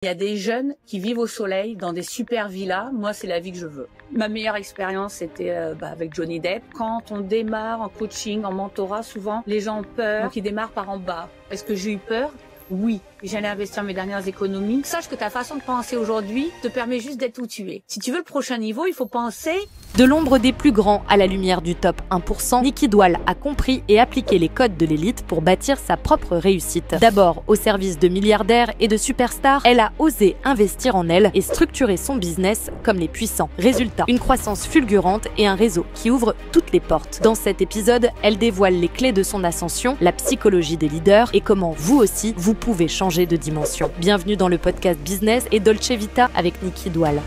Il y a des jeunes qui vivent au soleil dans des super villas. Moi, c'est la vie que je veux. Ma meilleure expérience, c'était avec Johnny Depp. Quand on démarre en coaching, en mentorat, souvent, les gens ont peur, donc ils démarrent par en bas. Est-ce que j'ai eu peur? Oui. J'allais investir mes dernières économies. Sache que ta façon de penser aujourd'hui te permet juste d'être où tu es. Si tu veux le prochain niveau, il faut penser... De l'ombre des plus grands à la lumière du top 1%, Nikki Doual a compris et appliqué les codes de l'élite pour bâtir sa propre réussite. D'abord au service de milliardaires et de superstars, elle a osé investir en elle et structurer son business comme les puissants. Résultat, une croissance fulgurante et un réseau qui ouvre toutes les portes. Dans cet épisode, elle dévoile les clés de son ascension, la psychologie des leaders et comment vous aussi, vous pouvez changer de dimension. Bienvenue dans le podcast Business et Dolce Vita avec Nikki Doual.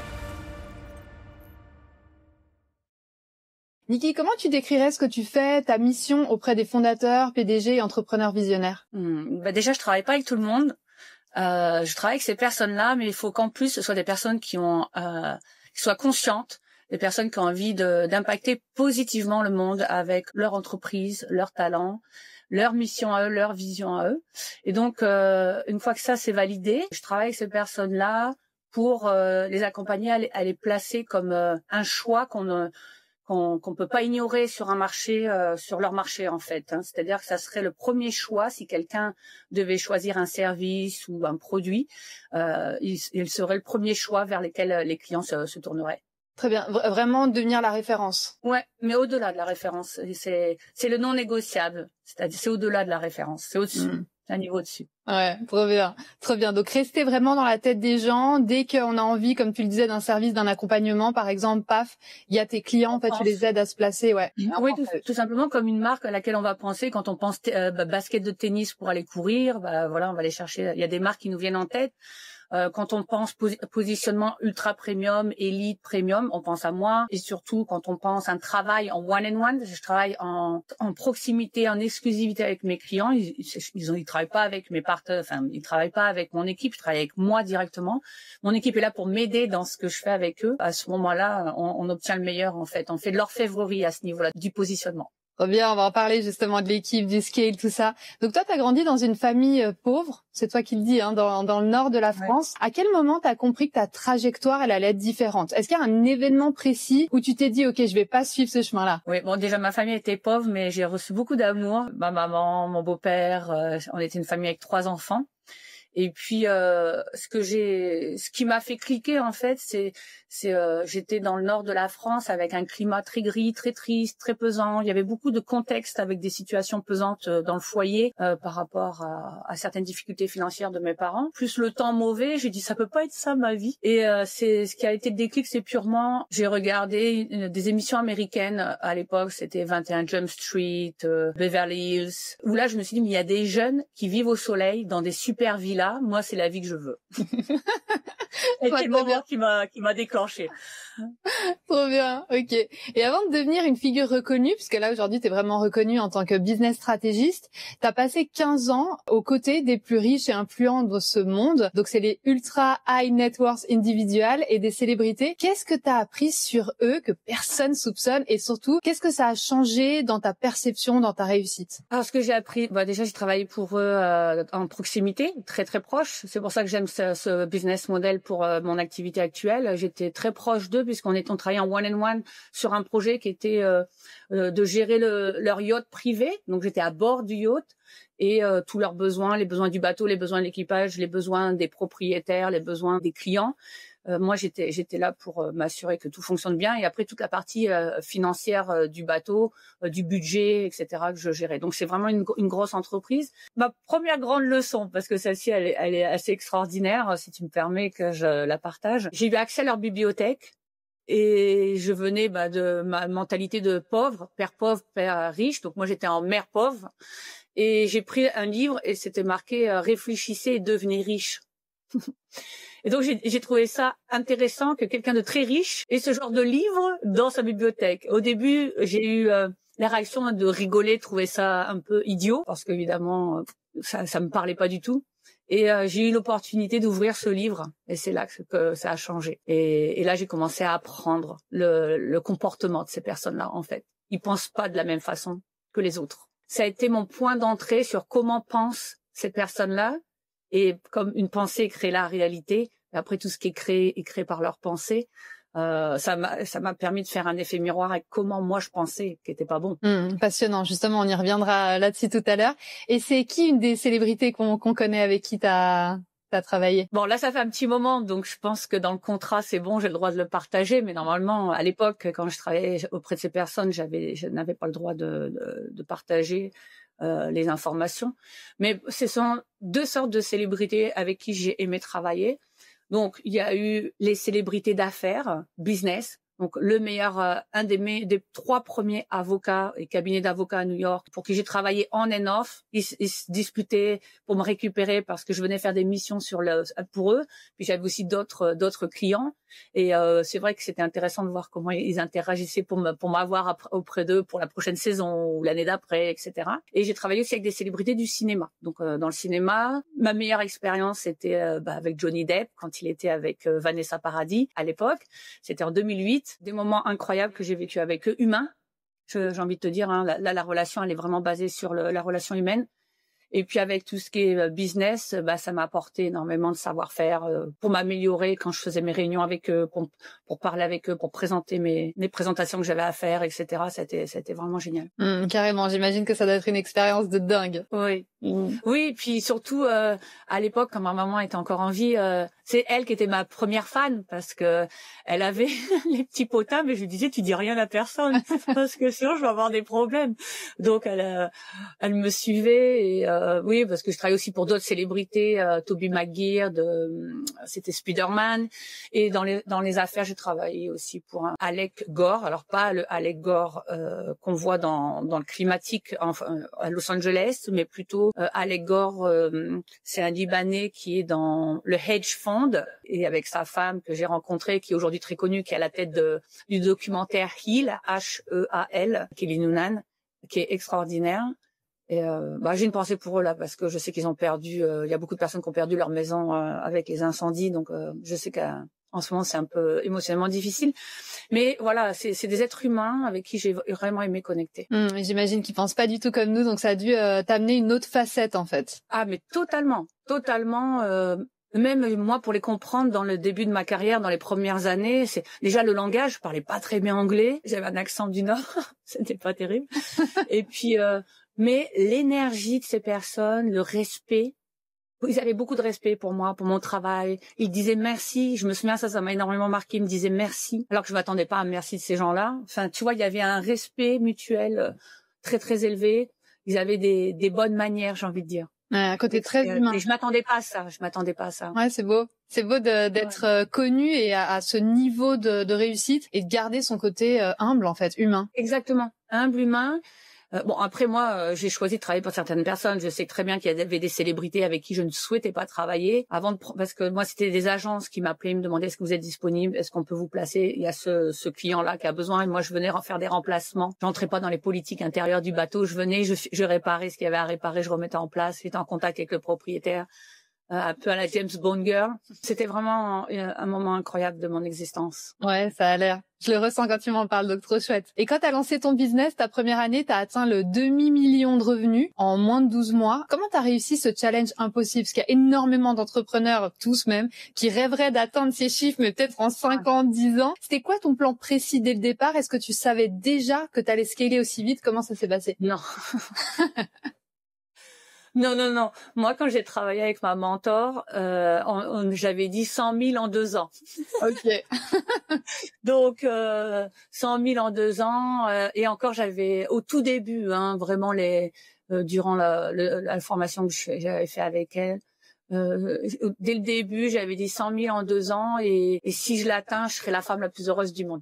Nikki, comment tu décrirais ce que tu fais, ta mission auprès des fondateurs, PDG et entrepreneurs visionnaires? Déjà, je travaille pas avec tout le monde. Je travaille avec ces personnes-là, mais il faut qu'en plus, ce soit des personnes qui soient conscientes, des personnes qui ont envie d'impacter positivement le monde avec leur entreprise, leur talent, leur mission à eux, leur vision à eux. Et donc, une fois que ça c'est validé, je travaille avec ces personnes-là pour les accompagner à les placer comme un choix qu'on peut pas ignorer sur un marché, sur leur marché en fait. C'est-à-dire que ça serait le premier choix si quelqu'un devait choisir un service ou un produit, il serait le premier choix vers lesquels les clients se tourneraient. Très bien, vraiment devenir la référence. Ouais, mais au-delà de la référence, c'est le non négociable. C'est-à-dire c'est au-delà de la référence, c'est au-dessus. C'est un niveau au-dessus. Ouais, trop bien, trop bien. Donc rester vraiment dans la tête des gens. Dès qu'on a envie, comme tu le disais, d'un service, d'un accompagnement, par exemple, paf, il y a tes clients, en fait, tu les aides à se placer, ouais. Oui, tout simplement comme une marque à laquelle on va penser quand on pense basket de tennis pour aller courir. Voilà, on va aller chercher. Il y a des marques qui nous viennent en tête. Quand on pense positionnement ultra premium, élite premium, on pense à moi. Et surtout, quand on pense un travail en one-on-one, je travaille en proximité, en exclusivité avec mes clients. Ils travaillent pas avec mes partenaires, enfin, ils travaillent pas avec mon équipe, ils travaillent avec moi directement. Mon équipe est là pour m'aider dans ce que je fais avec eux. À ce moment-là, on obtient le meilleur, en fait. On fait de l'orfèvrerie à ce niveau-là, du positionnement. Trop bien, on va en parler justement de l'équipe, du scale, tout ça. Donc toi, tu as grandi dans une famille pauvre, c'est toi qui le dis, dans le nord de la France. Ouais. À quel moment tu as compris que ta trajectoire, elle allait être différente? Est-ce qu'il y a un événement précis où tu t'es dit, OK, je vais pas suivre ce chemin-là? Oui, bon, déjà, ma famille était pauvre, mais j'ai reçu beaucoup d'amour. Ma maman, mon beau-père, on était une famille avec 3 enfants. Et puis ce qui m'a fait cliquer en fait, c'est j'étais dans le nord de la France avec un climat très gris, très triste, très pesant. Il y avait beaucoup de contextes avec des situations pesantes dans le foyer par rapport à certaines difficultés financières de mes parents. Plus le temps mauvais, j'ai dit ça peut pas être ça ma vie. Et c'est ce qui a été le déclic, c'est purement j'ai regardé des émissions américaines à l'époque, c'était 21 Jump Street, Beverly Hills, où là je me suis dit mais il y a des jeunes qui vivent au soleil dans des super villas. Moi, c'est la vie que je veux. Et c'est le moment qui m'a déclenché. Trop bien, ok. Et avant de devenir une figure reconnue, puisque là aujourd'hui tu es vraiment reconnue en tant que business stratégiste, tu as passé 15 ans aux côtés des plus riches et influents de ce monde. Donc c'est les ultra high net worth individuals et des célébrités. Qu'est-ce que tu as appris sur eux que personne soupçonne et surtout, qu'est-ce que ça a changé dans ta perception, dans ta réussite? Alors ce que j'ai appris, déjà j'ai travaillé pour eux en proximité, très très proche. C'est pour ça que j'aime ce business model pour mon activité actuelle. J'étais très proche d'eux puisqu'on travaillait en one-on-one sur un projet qui était de gérer leur yacht privé. Donc j'étais à bord du yacht et tous leurs besoins, les besoins du bateau, les besoins de l'équipage, les besoins des propriétaires, les besoins des clients. Moi, j'étais là pour m'assurer que tout fonctionne bien et après toute la partie financière du bateau, du budget, etc. que je gérais. Donc c'est vraiment une grosse entreprise. Ma première grande leçon, parce que celle-ci elle est assez extraordinaire, si tu me permets que je la partage. J'ai eu accès à leur bibliothèque. Et je venais de ma mentalité de pauvre, père riche. Donc moi j'étais en mère pauvre. Et j'ai pris un livre et c'était marqué réfléchissez et devenez riche. Et donc j'ai trouvé ça intéressant que quelqu'un de très riche ait ce genre de livre dans sa bibliothèque. Au début j'ai eu la réaction de rigoler, trouver ça un peu idiot parce qu'évidemment ça me parlait pas du tout. Et j'ai eu l'opportunité d'ouvrir ce livre et c'est là que ça a changé. Et là, j'ai commencé à apprendre le comportement de ces personnes-là, en fait. Ils pensent pas de la même façon que les autres. Ça a été mon point d'entrée sur comment pense cette personne-là Et comme une pensée crée la réalité, et après tout ce qui est créé par leur pensée. Ça m'a permis de faire un effet miroir avec comment moi je pensais, qui était pas bon. Passionnant. Justement, on y reviendra là-dessus tout à l'heure. Et c'est qui une des célébrités qu'on connaît avec qui t'as travaillé? Bon, là, ça fait un petit moment, donc je pense que dans le contrat, c'est bon, j'ai le droit de le partager. Mais normalement, à l'époque, quand je travaillais auprès de ces personnes, je n'avais pas le droit de partager les informations. Mais ce sont deux sortes de célébrités avec qui j'ai aimé travailler. Donc, il y a eu les célébrités d'affaires, business. Donc, le meilleur, un des 3 premiers avocats et cabinets d'avocats à New York pour qui j'ai travaillé on and off. Ils se disputaient pour me récupérer parce que je venais faire des missions pour eux. Puis j'avais aussi d'autres clients. Et c'est vrai que c'était intéressant de voir comment ils interagissaient pour m'avoir auprès d'eux pour la prochaine saison ou l'année d'après, etc. Et j'ai travaillé aussi avec des célébrités du cinéma. Donc dans le cinéma, ma meilleure expérience c'était avec Johnny Depp quand il était avec Vanessa Paradis à l'époque. C'était en 2008. Des moments incroyables que j'ai vécu avec eux, humains. J'ai envie de te dire, hein, la relation elle est vraiment basée sur la relation humaine. Et puis avec tout ce qui est business, ça m'a apporté énormément de savoir-faire pour m'améliorer quand je faisais mes réunions avec eux, pour parler avec eux, pour présenter mes présentations que j'avais à faire, etc. C'était vraiment génial. Carrément, j'imagine que ça doit être une expérience de dingue. Oui. Oui, puis surtout à l'époque, quand ma maman était encore en vie, c'est elle qui était ma première fan parce que elle avait les petits potins, mais je lui disais tu dis rien à personne parce que sinon je vais avoir des problèmes. Donc elle me suivait et oui, parce que je travaillais aussi pour d'autres célébrités, Tobey Maguire, c'était Spider-Man, et dans les affaires j'ai travaillé aussi pour un Alec Gore, alors pas le Alec Gore qu'on voit dans le climatique à Los Angeles, mais plutôt Alec Gore, c'est un Libanais qui est dans le hedge fund et avec sa femme que j'ai rencontrée, qui est aujourd'hui très connue, qui est à la tête du documentaire Heal, H-E-A-L, Kelly Noonan, qui est extraordinaire. Et j'ai une pensée pour eux là parce que je sais qu'ils ont perdu. Il y a beaucoup de personnes qui ont perdu leur maison avec les incendies, donc je sais qu'en ce moment c'est un peu émotionnellement difficile. Mais voilà, c'est des êtres humains avec qui j'ai vraiment aimé connecter. J'imagine qu'ils pensent pas du tout comme nous, donc ça a dû t'amener une autre facette en fait. Ah mais totalement. Même moi, pour les comprendre dans le début de ma carrière, dans les premières années, c'est déjà le langage. Je parlais pas très bien anglais. J'avais un accent du Nord. C'était pas terrible. Et puis, mais l'énergie de ces personnes, le respect. Ils avaient beaucoup de respect pour moi, pour mon travail. Ils disaient merci. Je me souviens, ça m'a énormément marqué. Ils me disaient merci. Alors que je m'attendais pas à un merci de ces gens-là. Enfin, tu vois, il y avait un respect mutuel très, très élevé. Ils avaient des bonnes manières, j'ai envie de dire. Un côté très humain. Et je m'attendais pas à ça. Ouais, c'est beau. C'est beau d'être connu et à ce niveau de réussite et de garder son côté humble, en fait, humain. Exactement. Humble, humain. Après moi, j'ai choisi de travailler pour certaines personnes. Je sais très bien qu'il y avait des célébrités avec qui je ne souhaitais pas travailler parce que moi, c'était des agences qui m'appelaient, ils me demandaient est-ce que vous êtes disponible, est-ce qu'on peut vous placer. Il y a ce client-là qui a besoin et moi, je venais faire des remplacements. J'entrais pas dans les politiques intérieures du bateau. Je venais, je réparais ce qu'il y avait à réparer, je remettais en place. J'étais en contact avec le propriétaire. Un peu à la James Bond girl. C'était vraiment un moment incroyable de mon existence. Ouais, ça a l'air. Je le ressens quand tu m'en parles, donc trop chouette. Et quand t'as lancé ton business, ta première année, t'as atteint le demi-million de revenus en moins de 12 mois. Comment t'as réussi ce challenge impossible? Parce qu'il y a énormément d'entrepreneurs, tous même, qui rêveraient d'atteindre ces chiffres, mais peut-être en 5 ans, 10 ans. C'était quoi ton plan précis dès le départ? Est-ce que tu savais déjà que t'allais scaler aussi vite? Comment ça s'est passé? Non. Non. Moi, quand j'ai travaillé avec ma mentor, j'avais dit 100 000 en 2 ans. Ok. Donc, 100 000 en 2 ans. Et encore, j'avais au tout début, vraiment durant la formation que j'avais fait avec elle. Dès le début, j'avais dit 100 000 en 2 ans. Et si je l'atteins, je serai la femme la plus heureuse du monde.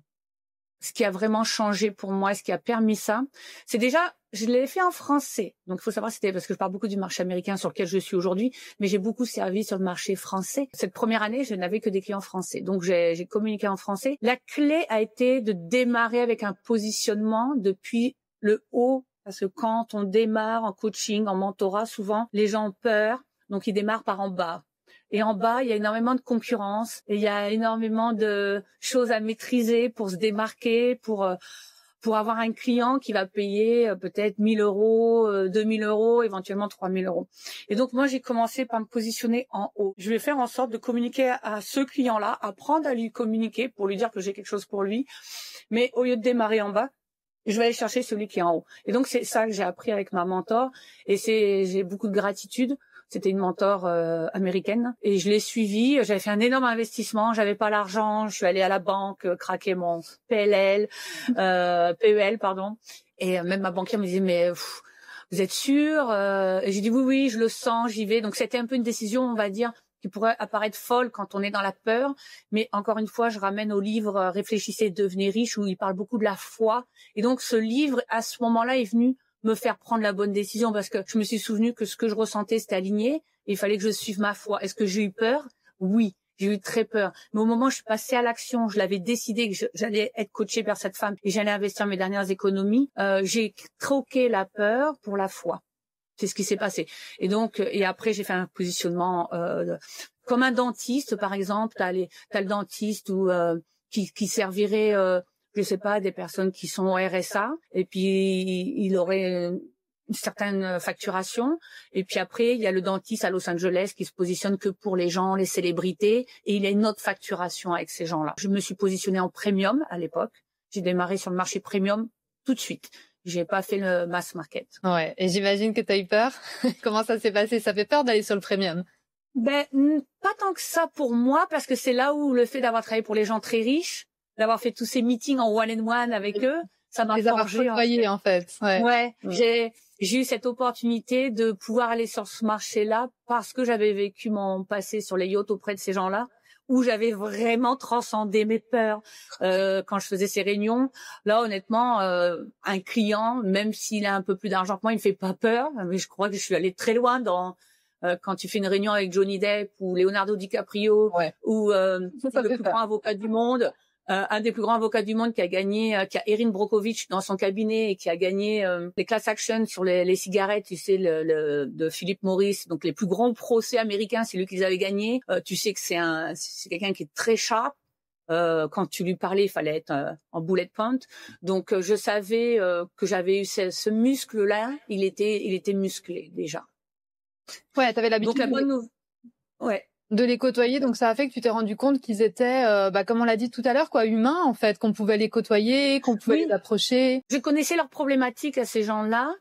Ce qui a vraiment changé pour moi, ce qui a permis ça, c'est déjà, je l'ai fait en français. Donc, il faut savoir, c'était parce que je parle beaucoup du marché américain sur lequel je suis aujourd'hui, mais j'ai beaucoup servi sur le marché français. Cette première année, je n'avais que des clients français. Donc, j'ai communiqué en français. La clé a été de démarrer avec un positionnement depuis le haut, parce que quand on démarre en coaching, en mentorat, souvent, les gens ont peur. Donc, ils démarrent par en bas. Et en bas, il y a énormément de concurrence et il y a énormément de choses à maîtriser pour se démarquer, pour pour avoir un client qui va payer peut-être 1 000 €, 2 000 €, éventuellement 3 000 €. Et donc moi, j'ai commencé par me positionner en haut. Je vais faire en sorte de communiquer à ce client-là, apprendre à lui communiquer pour lui dire que j'ai quelque chose pour lui. Mais au lieu de démarrer en bas, je vais aller chercher celui qui est en haut. Et donc c'est ça que j'ai appris avec ma mentor. Et j'ai beaucoup de gratitude. C'était une mentor américaine et je l'ai suivie. J'avais fait un énorme investissement. J'avais pas l'argent. Je suis allée à la banque craquer mon PEL, pardon. Et même ma banquière me disait mais vous êtes sûre Et j'ai dit oui, je le sens, j'y vais. Donc c'était un peu une décision, on va dire, qui pourrait apparaître folle quand on est dans la peur. Mais encore une fois, je ramène au livre Réfléchissez, devenez riche, où il parle beaucoup de la foi. Et donc ce livre, à ce moment-là, est venu me faire prendre la bonne décision parce que je me suis souvenu que ce que je ressentais, c'était aligné. Et il fallait que je suive ma foi. Est-ce que j'ai eu peur? Oui, j'ai eu très peur. Mais au moment où je suis passée à l'action, je l'avais décidé que j'allais être coachée par cette femme et j'allais investir mes dernières économies. J'ai troqué la peur pour la foi. C'est ce qui s'est passé. Et donc, et après, j'ai fait un positionnement comme un dentiste, par exemple. T'as le dentiste qui servirait, je sais pas, des personnes qui sont au RSA. Et puis, il aurait une certaine facturation. Et puis après, il y a le dentiste à Los Angeles qui se positionne que pour les gens, les célébrités. Et il a une autre facturation avec ces gens-là. Je me suis positionnée en premium à l'époque. J'ai démarré sur le marché premium tout de suite. J'ai pas fait le mass market. Ouais. Et j'imagine que tu as eu peur. Comment ça s'est passé? Ça fait peur d'aller sur le premium? Ben, pas tant que ça pour moi, parce que c'est là où le fait d'avoir travaillé pour les gens très riches, d'avoir fait tous ces meetings en one-on-one avec eux, ça m'a forgé. En fait. Ouais. J'ai eu cette opportunité de pouvoir aller sur ce marché-là parce que j'avais vécu mon passé sur les yachts auprès de ces gens-là, où j'avais vraiment transcendé mes peurs quand je faisais ces réunions. Là, honnêtement, un client, même s'il a un peu plus d'argent que moi, il me fait pas peur. Mais je crois que je suis allée très loin dans quand tu fais une réunion avec Johnny Depp ou Leonardo DiCaprio ou le plus grand avocat du monde. Un des plus grands avocats du monde qui a Erin Brockovich dans son cabinet et qui a gagné les class actions sur les cigarettes, tu sais, de Philip Morris, donc les plus grands procès américains, c'est lui qu'ils avaient gagné. Tu sais que c'est quelqu'un qui est très sharp. Quand tu lui parlais, il fallait être en bullet point. Donc je savais que j'avais eu ce muscle-là, il était musclé déjà. Ouais, t'avais l'habitude. Donc la bonne nouvelle. Ouais. De les côtoyer, donc ça a fait que tu t'es rendu compte qu'ils étaient, comme on l'a dit tout à l'heure, quoi, humains en fait, qu'on pouvait les côtoyer, qu'on pouvait les approcher. Je connaissais leurs problématiques à ces gens-là,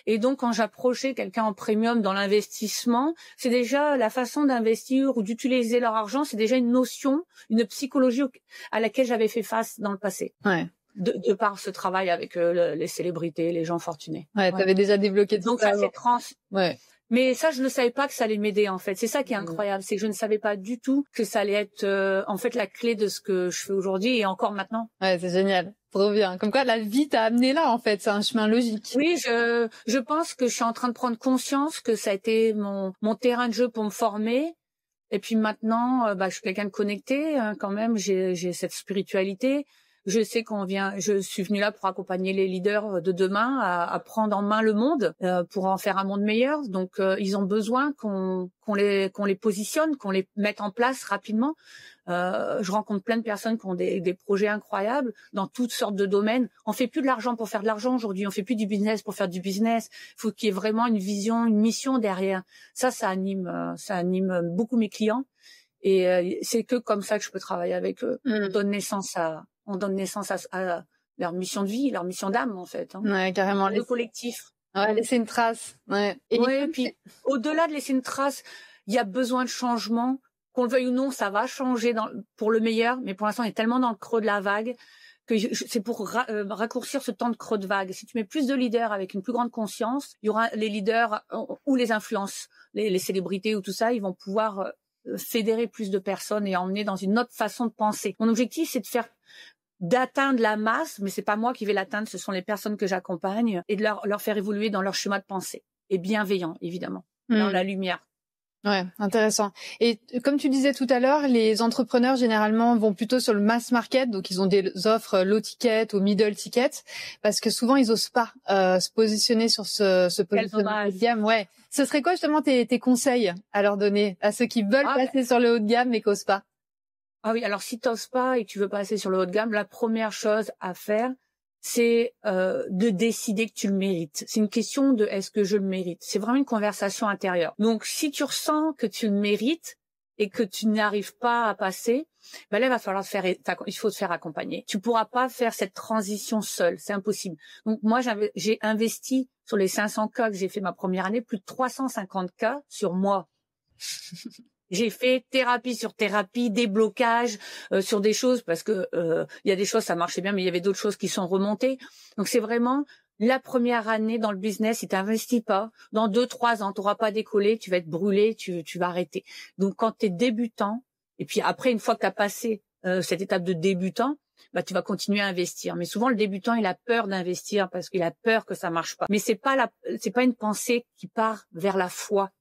et donc quand j'approchais quelqu'un en premium dans l'investissement, c'est déjà la façon d'investir ou d'utiliser leur argent, c'est déjà une notion, une psychologie à laquelle j'avais fait face dans le passé. Ouais. De par ce travail avec les célébrités, les gens fortunés. Ouais, t'avais déjà déveloqué tout ça. Donc ça s'est Ouais. Mais ça, je ne savais pas que ça allait m'aider, en fait. C'est ça qui est incroyable, c'est que je ne savais pas du tout que ça allait être, en fait, la clé de ce que je fais aujourd'hui et encore maintenant. Ouais, c'est génial. Trop bien. Comme quoi, la vie t'a amené là, en fait. C'est un chemin logique. Oui, je pense que je suis en train de prendre conscience que ça a été mon terrain de jeu pour me former. Et puis maintenant, je suis quelqu'un de connecté, hein, quand même. J'ai cette spiritualité. Je sais je suis venue là pour accompagner les leaders de demain à prendre en main le monde, pour en faire un monde meilleur. Donc, ils ont besoin qu'on les positionne, qu'on les mette en place rapidement. Je rencontre plein de personnes qui ont des projets incroyables dans toutes sortes de domaines. On fait plus de l'argent pour faire de l'argent aujourd'hui. On fait plus du business pour faire du business. Il faut qu'il y ait vraiment une vision, une mission derrière. Ça anime beaucoup mes clients. Et c'est que comme ça que je peux travailler avec eux. On donne naissance à leur mission de vie, leur mission d'âme, en fait. Hein. Ouais, carrément. Le collectif. Ouais, laisser une trace. Ouais. Et puis, au-delà de laisser une trace, il y a besoin de changement. Qu'on le veuille ou non, ça va changer pour le meilleur. Mais pour l'instant, on est tellement dans le creux de la vague que c'est pour raccourcir ce temps de creux de vague. Si tu mets plus de leaders avec une plus grande conscience, il y aura les leaders ou les influences, les célébrités ou tout ça, ils vont pouvoir fédérer plus de personnes et emmener dans une autre façon de penser. Mon objectif, c'est d'atteindre la masse, mais c'est pas moi qui vais l'atteindre, ce sont les personnes que j'accompagne, et de leur faire évoluer dans leur schéma de pensée. Et bienveillant, évidemment, dans la lumière. Ouais, intéressant. Et comme tu disais tout à l'heure, les entrepreneurs généralement vont plutôt sur le mass market, donc ils ont des offres low ticket ou middle ticket, parce que souvent ils osent pas se positionner sur ce positionnement haut de gamme. Ouais. Ce serait quoi justement tes conseils à leur donner à ceux qui veulent passer sur le haut de gamme mais qui osent pas? Ah oui, alors si t'oses pas et que tu veux passer sur le haut de gamme, la première chose à faire, c'est de décider que tu le mérites. C'est une question de est-ce que je le mérite. C'est vraiment une conversation intérieure. Donc, si tu ressens que tu le mérites et que tu n'arrives pas à passer, ben là, il va falloir il faut te faire accompagner. Tu pourras pas faire cette transition seule. C'est impossible. Donc, moi, j'ai investi sur les 500 cas que j'ai fait ma première année, plus de 350 cas sur moi. J'ai fait thérapie sur thérapie, déblocage sur des choses parce que il y a des choses ça marchait bien, mais il y avait d'autres choses qui sont remontées. Donc c'est vraiment la première année dans le business. Si t'investis pas, dans 2-3 ans, t'auras pas décollé, tu vas être brûlé, tu vas arrêter. Donc quand t'es débutant, et puis après une fois que t'as passé cette étape de débutant, bah tu vas continuer à investir. Mais souvent le débutant il a peur d'investir parce qu'il a peur que ça marche pas. Mais c'est pas une pensée qui part vers la foi.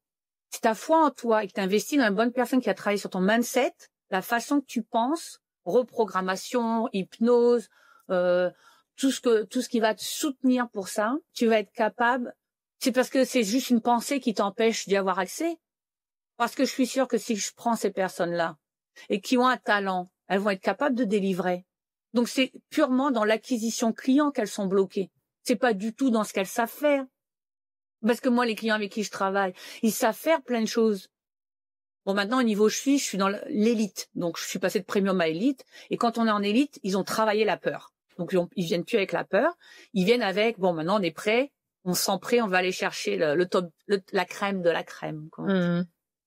Si tu as foi en toi et que tu investis dans une bonne personne qui a travaillé sur ton mindset, la façon que tu penses, reprogrammation, hypnose, tout ce qui va te soutenir pour ça, tu vas être capable. C'est parce que c'est juste une pensée qui t'empêche d'y avoir accès. Parce que je suis sûre que si je prends ces personnes-là et qui ont un talent, elles vont être capables de délivrer. Donc c'est purement dans l'acquisition client qu'elles sont bloquées. C'est pas du tout dans ce qu'elles savent faire. Parce que moi, les clients avec qui je travaille, ils savent faire plein de choses. Bon, maintenant, au niveau je suis dans l'élite. Donc, je suis passée de premium à élite. Et quand on est en élite, ils ont travaillé la peur. Donc, ils viennent plus avec la peur. Ils viennent avec, bon, maintenant, on est prêt. On se sent prêt. On va aller chercher le top, la crème de la crème.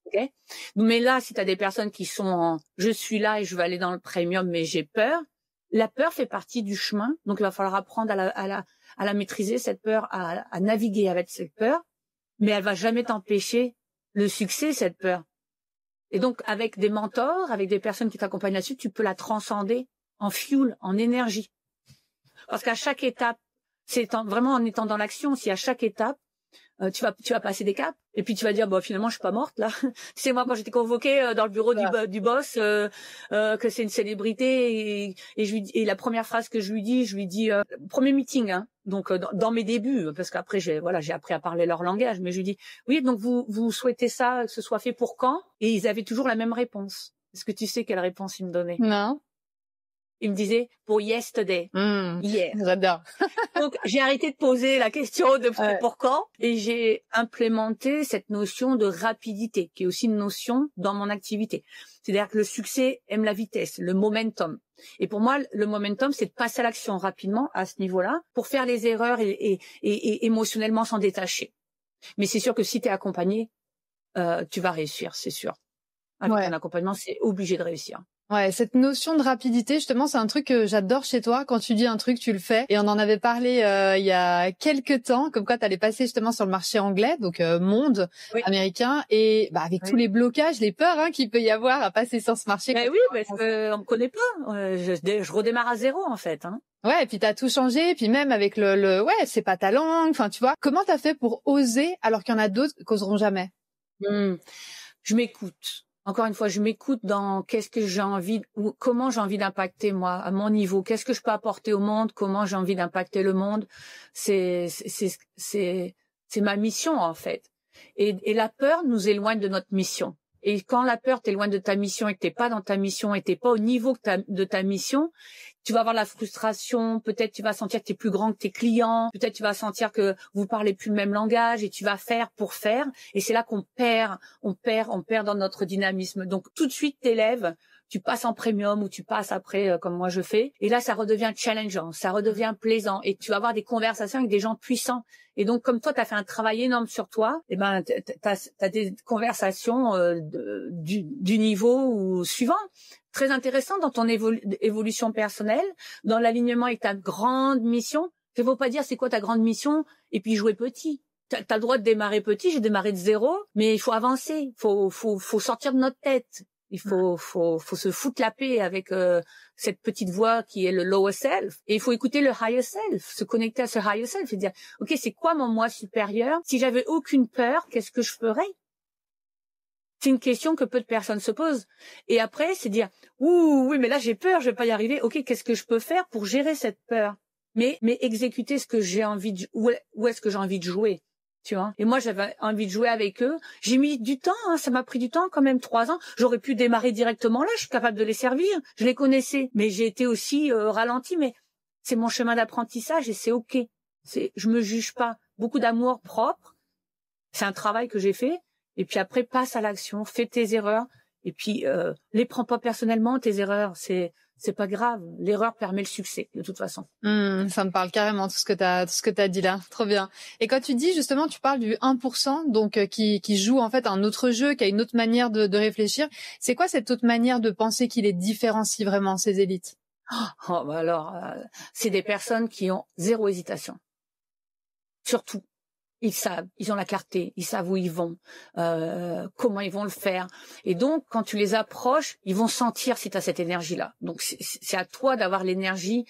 Okay. Mais là, si tu as des personnes qui sont je suis là et je vais aller dans le premium, mais j'ai peur. La peur fait partie du chemin. Donc, il va falloir apprendre à la maîtriser, cette peur, à naviguer avec cette peur, mais elle va jamais t'empêcher le succès, cette peur. Et donc, avec des mentors, avec des personnes qui t'accompagnent là-dessus, tu peux la transcender en fuel, en énergie. Parce qu'à chaque étape, vraiment en étant dans l'action, si à chaque étape, tu vas passer des caps, et puis tu vas dire, bon, finalement, je suis pas morte, là. C'est moi, quand j'étais convoquée dans le bureau du boss, que c'est une célébrité, et la première phrase que je lui dis, premier meeting, hein, donc dans mes débuts, parce qu'après, j'ai appris à parler leur langage, mais je lui dis, oui, donc vous souhaitez ça, que ce soit fait pour quand? Et ils avaient toujours la même réponse. Est-ce que tu sais quelle réponse ils me donnaient? Non. Il me disait pour yesterday, hier. J'adore. Donc j'ai arrêté de poser la question de pour quand et j'ai implémenté cette notion de rapidité qui est aussi une notion dans mon activité. C'est-à-dire que le succès aime la vitesse, le momentum. Et pour moi, le momentum, c'est de passer à l'action rapidement à ce niveau-là pour faire les erreurs et émotionnellement s'en détacher. Mais c'est sûr que si tu es accompagné, tu vas réussir, c'est sûr. Avec un accompagnement, c'est obligé de réussir. Ouais, cette notion de rapidité, justement, c'est un truc que j'adore chez toi. Quand tu dis un truc, tu le fais. Et on en avait parlé il y a quelques temps, comme quoi tu allais passer justement sur le marché anglais, donc monde américain, et avec tous les blocages, les peurs qu'il peut y avoir à passer sur ce marché. Oui, parce qu'on me connaît pas. Je redémarre à zéro en fait. Hein. Ouais, et puis t'as tout changé, puis même avec c'est pas ta langue. Enfin, tu vois, comment t'as fait pour oser alors qu'il y en a d'autres qui oseront jamais? Je m'écoute. Encore une fois, je m'écoute dans qu'est-ce que j'ai envie ou comment j'ai envie d'impacter moi à mon niveau. Qu'est-ce que je peux apporter au monde? Comment j'ai envie d'impacter le monde? C'est ma mission en fait. Et la peur nous éloigne de notre mission. Et quand la peur t'éloigne de ta mission et que t'es pas dans ta mission et t'es pas au niveau de ta mission, tu vas avoir la frustration, peut-être tu vas sentir que tu es plus grand que tes clients, peut-être tu vas sentir que vous parlez plus le même langage et tu vas faire pour faire. Et c'est là qu'on perd dans notre dynamisme. Donc tout de suite t'élèves, tu passes en premium ou tu passes après comme moi je fais. Et là ça redevient challengeant, ça redevient plaisant et tu vas avoir des conversations avec des gens puissants. Et donc comme toi tu as fait un travail énorme sur toi, et ben t'as des conversations du niveau suivant. Très intéressant dans ton évolution personnelle, dans l'alignement avec ta grande mission. Il ne faut pas dire c'est quoi ta grande mission et puis jouer petit. Tu as le droit de démarrer petit, j'ai démarré de zéro, mais il faut avancer, faut sortir de notre tête. Il faut se foutre la paix avec cette petite voix qui est le lower self. Et il faut écouter le higher self, se connecter à ce higher self et dire, OK, c'est quoi mon moi supérieur? Si j'avais aucune peur, qu'est-ce que je ferais? C'est une question que peu de personnes se posent. Et après, c'est dire, oui, mais là, j'ai peur, je vais pas y arriver. OK, qu'est-ce que je peux faire pour gérer cette peur? Mais exécuter ce que j'ai envie de, où est-ce que j'ai envie de jouer? Tu vois? Et moi, j'avais envie de jouer avec eux. J'ai mis du temps, ça m'a pris du temps, quand même 3 ans. J'aurais pu démarrer directement là, je suis capable de les servir. Je les connaissais, mais j'ai été aussi ralenti, mais C'est mon chemin d'apprentissage et c'est OK. Je me juge pas. Beaucoup d'amour propre. C'est un travail que j'ai fait. Et puis après, passe à l'action, fais tes erreurs. Et puis, les prends pas personnellement, tes erreurs. C'est pas grave. L'erreur permet le succès, de toute façon. Ça me parle carrément, tout ce que t'as dit là. Trop bien. Et quand tu dis, justement, tu parles du 1%, donc, qui joue, en fait, un autre jeu, qui a une autre manière de réfléchir. C'est quoi cette autre manière de penser qui les différencie vraiment, ces élites? Oh, bah alors, c'est des personnes qui ont zéro hésitation. Surtout. Ils savent, ils ont la clarté, ils savent où ils vont, comment ils vont le faire. Et donc, quand tu les approches, ils vont sentir si tu as cette énergie-là. Donc, c'est à toi d'avoir l'énergie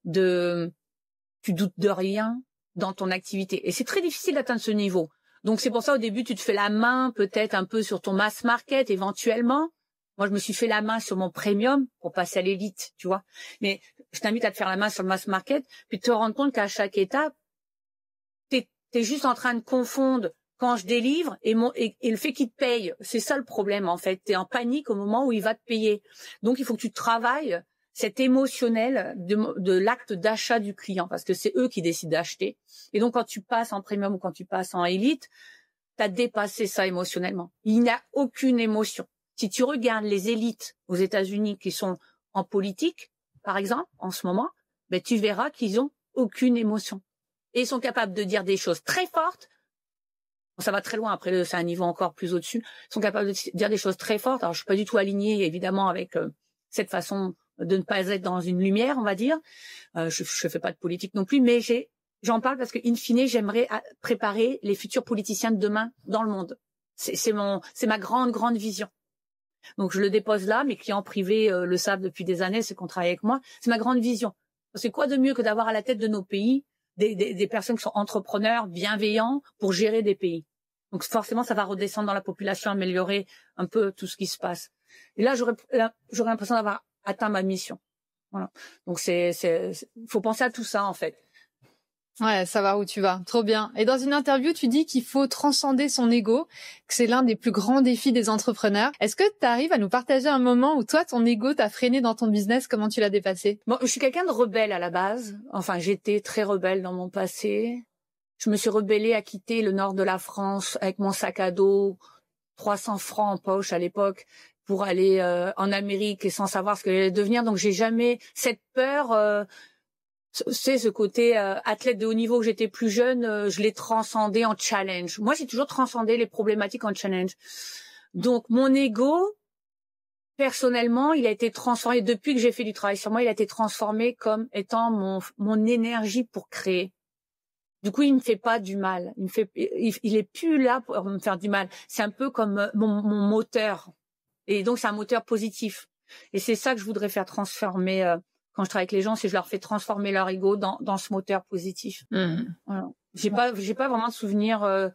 tu doutes de rien dans ton activité. Et c'est très difficile d'atteindre ce niveau. Donc, c'est pour ça, au début, tu te fais la main peut-être un peu sur ton mass market, éventuellement. Moi, je me suis fait la main sur mon premium pour passer à l'élite, tu vois. Mais je t'invite à te faire la main sur le mass market, puis te rendre compte qu'à chaque étape, t'es juste en train de confondre quand je délivre et le fait qu'il te paye. C'est ça le problème, en fait. T'es en panique au moment où il va te payer. Donc, il faut que tu travailles cet émotionnel de l'acte d'achat du client, parce que c'est eux qui décident d'acheter. Et donc, quand tu passes en premium ou quand tu passes en élite, t'as dépassé ça émotionnellement. Il n'y a aucune émotion. Si tu regardes les élites aux États-Unis qui sont en politique, par exemple, en ce moment, ben, tu verras qu'ils ont aucune émotion. Et ils sont capables de dire des choses très fortes. Bon, ça va très loin, après c'est un niveau encore plus au-dessus. Ils sont capables de dire des choses très fortes. Alors, je suis pas du tout alignée, évidemment, avec cette façon de ne pas être dans une lumière, on va dire. Je fais pas de politique non plus, mais j'en parle parce que, in fine, j'aimerais préparer les futurs politiciens de demain dans le monde. C'est ma grande vision. Donc, je le dépose là. Mes clients privés le savent depuis des années, ceux qui ont travaillé avec moi. C'est ma grande vision. C'est quoi de mieux que d'avoir à la tête de nos pays des personnes qui sont entrepreneurs, bienveillants pour gérer des pays. Donc forcément, ça va redescendre dans la population, améliorer un peu tout ce qui se passe. Et là, j'aurais l'impression d'avoir atteint ma mission. Voilà. Donc faut penser à tout ça en fait. Ouais, savoir où tu vas. Trop bien. Et dans une interview, tu dis qu'il faut transcender son ego, que c'est l'un des plus grands défis des entrepreneurs. Est-ce que tu arrives à nous partager un moment où toi, ton ego t'a freiné dans ton business? Comment tu l'as dépassé? Bon, je suis quelqu'un de rebelle à la base. Enfin, j'étais très rebelle dans mon passé. Je me suis rebellée à quitter le nord de la France avec mon sac à dos, 300 francs en poche à l'époque, pour aller en Amérique et sans savoir ce que j'allais devenir. Donc, j'ai jamais cette peur... c'est ce côté athlète de haut niveau que j'étais plus jeune, je l'ai transcendé en challenge. Moi, j'ai toujours transcendé les problématiques en challenge. Donc, mon ego, personnellement, il a été transformé, depuis que j'ai fait du travail sur moi, il a été transformé comme étant mon énergie pour créer. Du coup, il me fait pas du mal. Il est plus là pour me faire du mal. C'est un peu comme mon moteur. Et donc, c'est un moteur positif. Et c'est ça que je voudrais faire transformer quand je travaille avec les gens, c'est que je leur fais transformer leur ego dans ce moteur positif. Voilà. J'ai pas vraiment de souvenir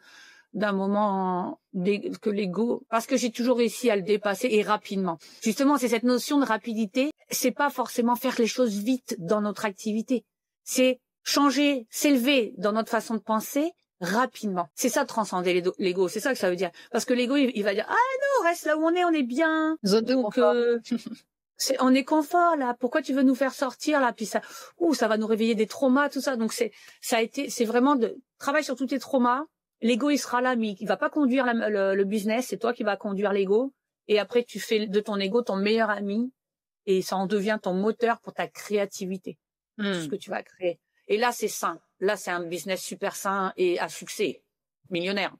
d'un moment que l'ego, parce que j'ai toujours réussi à le dépasser et rapidement. Justement, c'est cette notion de rapidité. C'est pas forcément faire les choses vite dans notre activité. C'est changer, s'élever dans notre façon de penser rapidement. C'est ça, transcender l'ego. C'est ça que ça veut dire. Parce que l'ego, il va dire, ah non, reste là où on est bien. Zone de confort. On est confort là. Pourquoi tu veux nous faire sortir là? Puis ça va nous réveiller des traumas, tout ça. Donc c'est vraiment de travailler sur tous tes traumas. L'ego il sera là, mais il va pas conduire le business. C'est toi qui vas conduire l'ego. Et après tu fais de ton ego ton meilleur ami et ça en devient ton moteur pour ta créativité, tout ce que tu vas créer. Et là c'est sain. Là c'est un business super sain et à succès, millionnaire,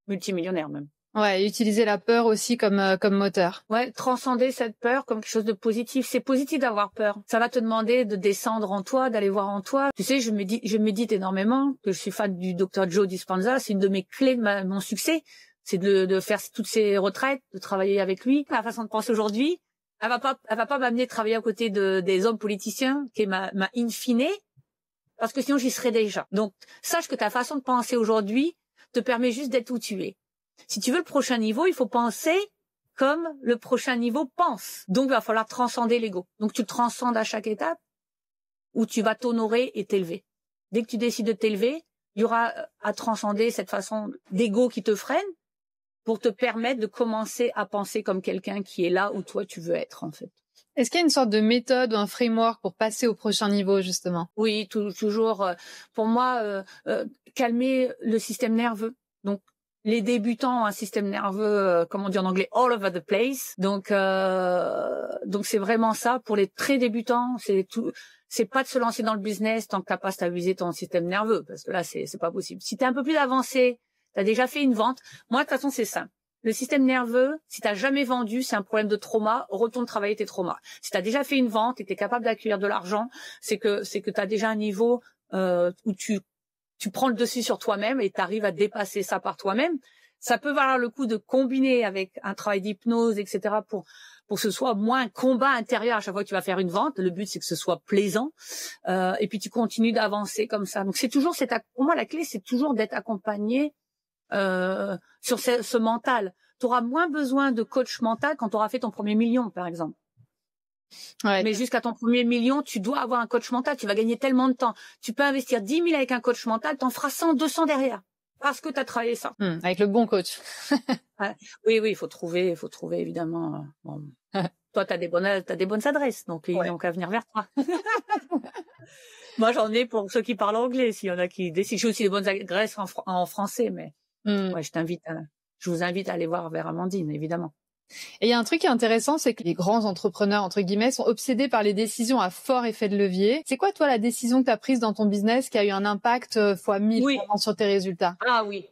multimillionnaire même. Ouais, utiliser la peur aussi comme moteur. Ouais, transcender cette peur comme quelque chose de positif. C'est positif d'avoir peur. Ça va te demander de descendre en toi, d'aller voir en toi. Tu sais, je médite énormément, que je suis fan du Dr Joe Dispenza. C'est une de mes clés de mon succès. C'est de faire toutes ces retraites, de travailler avec lui. La façon de penser aujourd'hui, elle va pas m'amener de travailler à côté des hommes politiciens, qui est ma in fine, parce que sinon j'y serais déjà. Donc, sache que ta façon de penser aujourd'hui te permet juste d'être où tu es. Si tu veux le prochain niveau, il faut penser comme le prochain niveau pense. Donc, il va falloir transcender l'ego. Donc, tu le transcendes à chaque étape où tu vas t'honorer et t'élever. Dès que tu décides de t'élever, il y aura à transcender cette façon d'ego qui te freine pour te permettre de commencer à penser comme quelqu'un qui est là où toi tu veux être, en fait. Est-ce qu'il y a une sorte de méthode ou un framework pour passer au prochain niveau, justement? Oui, toujours. Pour moi, calmer le système nerveux. Donc, les débutants ont un système nerveux, comme on dit en anglais, all over the place. Donc c'est vraiment ça. Pour les très débutants, c'est pas de se lancer dans le business tant que t'as pas stabilisé ton système nerveux, parce que là, c'est pas possible. Si t'es un peu plus avancé, t'as déjà fait une vente. Moi, de toute façon, c'est simple. Le système nerveux, si t'as jamais vendu, c'est un problème de trauma. Retourne travailler tes traumas. Si t'as déjà fait une vente et t'es capable d'accueillir de l'argent, c'est que t'as déjà un niveau où tu prends le dessus sur toi-même et tu arrives à dépasser ça par toi-même. Ça peut valoir le coup de combiner avec un travail d'hypnose, etc. pour que ce soit moins un combat intérieur à chaque fois que tu vas faire une vente. Le but, c'est que ce soit plaisant. Et puis, tu continues d'avancer comme ça. Donc, c'est toujours pour moi, la clé, c'est toujours d'être accompagné sur ce mental. Tu auras moins besoin de coach mental quand tu auras fait ton premier million, par exemple. Ouais. Mais jusqu'à ton premier million, tu dois avoir un coach mental. Tu vas gagner tellement de temps. Tu peux investir 10 000 avec un coach mental, t'en feras 100, 200 derrière. Parce que tu as travaillé ça. Avec le bon coach. Ouais. Oui, il faut trouver évidemment. Bon. Toi, t'as des bonnes adresses, donc ils n'ont qu'à venir vers toi. Moi, j'en ai pour ceux qui parlent anglais. S'il y en a qui décident, j'ai aussi des bonnes adresses en français, mais ouais, je vous invite à aller voir vers Amandine, évidemment. Et il y a un truc qui est intéressant, c'est que les grands entrepreneurs, entre guillemets, sont obsédés par les décisions à fort effet de levier. C'est quoi, toi, la décision que tu as prise dans ton business qui a eu un impact fois 1000 vraiment sur tes résultats? Ah oui.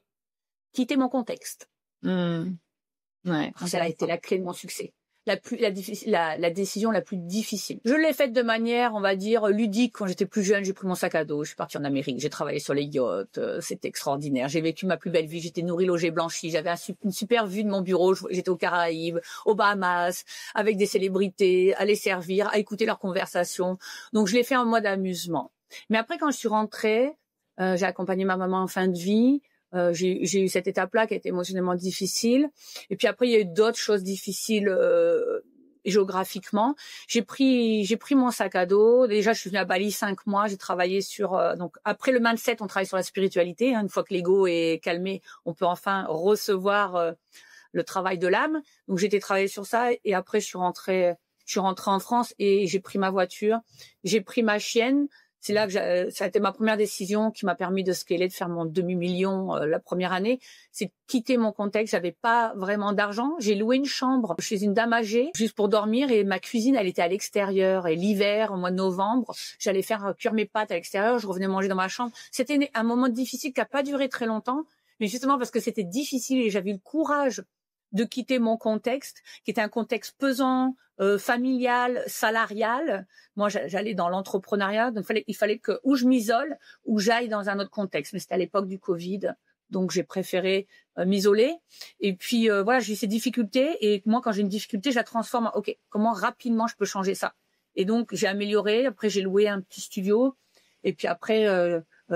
Quitter mon contexte. Ouais. Ça a été la clé de mon succès. La décision la plus difficile. Je l'ai faite de manière, on va dire, ludique. Quand j'étais plus jeune, j'ai pris mon sac à dos, je suis partie en Amérique, j'ai travaillé sur les yachts, c'était extraordinaire. J'ai vécu ma plus belle vie, j'étais nourrie, logée, blanchie, j'avais une super vue de mon bureau, j'étais aux Caraïbes, aux Bahamas, avec des célébrités, à les servir, à écouter leurs conversations. Donc je l'ai fait en mode amusement. Mais après, quand je suis rentrée, j'ai accompagné ma maman en fin de vie. J'ai eu cette étape-là qui a été émotionnellement difficile. Et puis après, il y a eu d'autres choses difficiles géographiquement. J'ai pris mon sac à dos. Déjà, je suis venue à Bali 5 mois. J'ai travaillé sur... donc après le mindset, on travaille sur la spiritualité. Une fois que l'ego est calmé, on peut enfin recevoir le travail de l'âme. Donc j'ai été travailler sur ça. Et après, je suis rentrée en France et j'ai pris ma voiture. J'ai pris ma chienne. C'est là que ça a été ma première décision qui m'a permis de scaler, de faire mon demi-million la première année. C'est de quitter mon contexte. J'avais pas vraiment d'argent. J'ai loué une chambre chez une dame âgée juste pour dormir et ma cuisine, elle était à l'extérieur. Et l'hiver, au mois de novembre, j'allais faire cuire mes pâtes à l'extérieur. Je revenais manger dans ma chambre. C'était un moment difficile qui a pas duré très longtemps, mais justement parce que c'était difficile et j'avais eu le courage de quitter mon contexte, qui était un contexte pesant, familial, salarial. Moi, j'allais dans l'entrepreneuriat, donc il fallait que ou je m'isole ou j'aille dans un autre contexte. Mais c'était à l'époque du Covid, donc j'ai préféré m'isoler. Et puis voilà, j'ai eu ces difficultés et moi, quand j'ai une difficulté, je la transforme en OK, comment rapidement je peux changer ça. Et donc j'ai amélioré. Après, j'ai loué un petit studio. Et puis après,